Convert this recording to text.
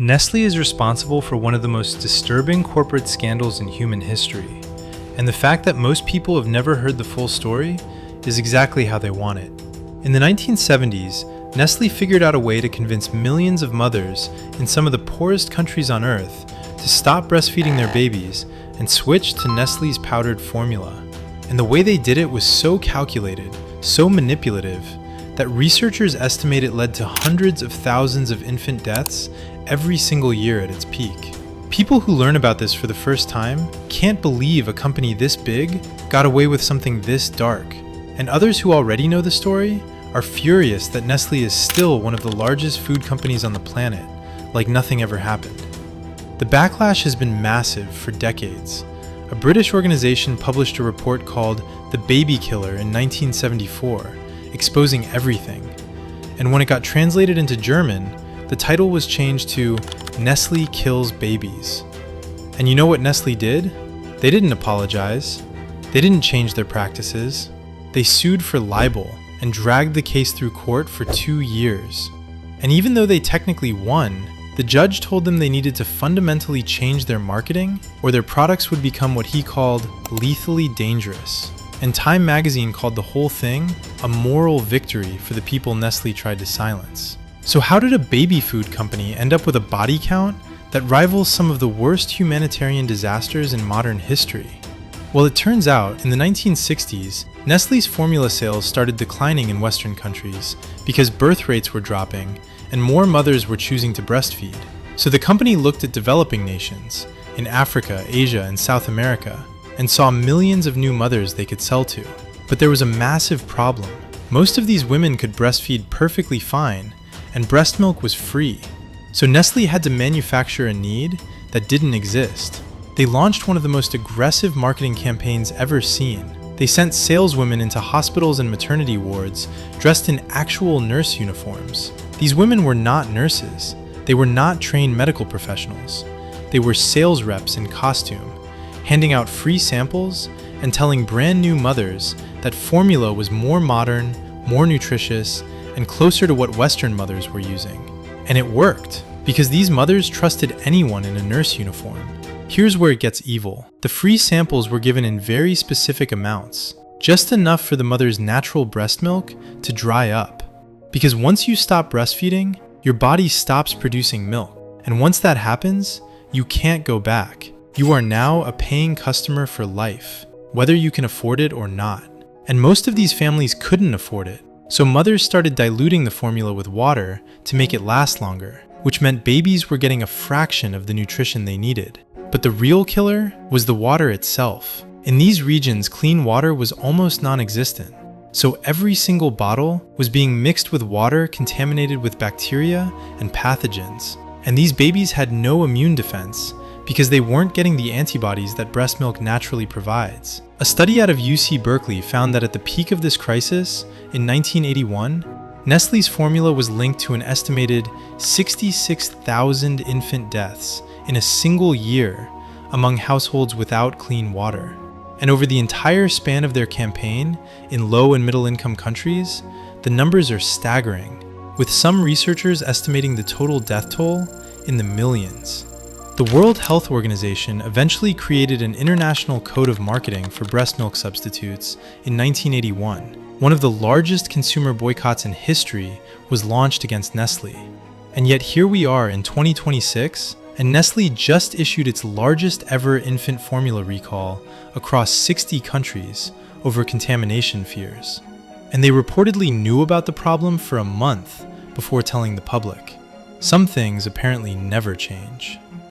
Nestlé is responsible for one of the most disturbing corporate scandals in human history, and the fact that most people have never heard the full story is exactly how they want it. In the 1970s, Nestlé figured out a way to convince millions of mothers in some of the poorest countries on Earth to stop breastfeeding their babies and switch to Nestlé's powdered formula. And the way they did it was so calculated, so manipulative, that researchers estimate it led to hundreds of thousands of infant deaths every single year at its peak. People who learn about this for the first time can't believe a company this big got away with something this dark. And others who already know the story are furious that Nestlé is still one of the largest food companies on the planet, like nothing ever happened. The backlash has been massive for decades. A British organization published a report called The Baby Killer in 1974, exposing everything. And when it got translated into German, the title was changed to Nestlé Kills Babies. And you know what Nestlé did? They didn't apologize. They didn't change their practices. They sued for libel and dragged the case through court for 2 years. And even though they technically won, the judge told them they needed to fundamentally change their marketing or their products would become what he called lethally dangerous. And Time magazine called the whole thing a moral victory for the people Nestlé tried to silence. So how did a baby food company end up with a body count that rivals some of the worst humanitarian disasters in modern history? Well, it turns out, in the 1960s, Nestlé's formula sales started declining in Western countries because birth rates were dropping and more mothers were choosing to breastfeed. So the company looked at developing nations, in Africa, Asia, and South America, and saw millions of new mothers they could sell to. But there was a massive problem. Most of these women could breastfeed perfectly fine, and breast milk was free. So Nestlé had to manufacture a need that didn't exist. They launched one of the most aggressive marketing campaigns ever seen. They sent saleswomen into hospitals and maternity wards dressed in actual nurse uniforms. These women were not nurses. They were not trained medical professionals. They were sales reps in costume, handing out free samples and telling brand new mothers that formula was more modern, more nutritious, and closer to what Western mothers were using. And it worked, because these mothers trusted anyone in a nurse uniform. Here's where it gets evil. The free samples were given in very specific amounts, just enough for the mother's natural breast milk to dry up. Because once you stop breastfeeding, your body stops producing milk. And once that happens, you can't go back. You are now a paying customer for life, whether you can afford it or not. And most of these families couldn't afford it. So mothers started diluting the formula with water to make it last longer, which meant babies were getting a fraction of the nutrition they needed. But the real killer was the water itself. In these regions, clean water was almost non-existent. So every single bottle was being mixed with water contaminated with bacteria and pathogens. And these babies had no immune defense because they weren't getting the antibodies that breast milk naturally provides. A study out of UC Berkeley found that at the peak of this crisis, in 1981, Nestlé's formula was linked to an estimated 66,000 infant deaths in a single year among households without clean water. And over the entire span of their campaign in low and middle income countries, the numbers are staggering, with some researchers estimating the total death toll in the millions. The World Health Organization eventually created an international code of marketing for breast milk substitutes in 1981. One of the largest consumer boycotts in history was launched against Nestlé. And yet here we are in 2026, and Nestlé just issued its largest ever infant formula recall across 60 countries over contamination fears. And they reportedly knew about the problem for a month before telling the public. Some things apparently never change.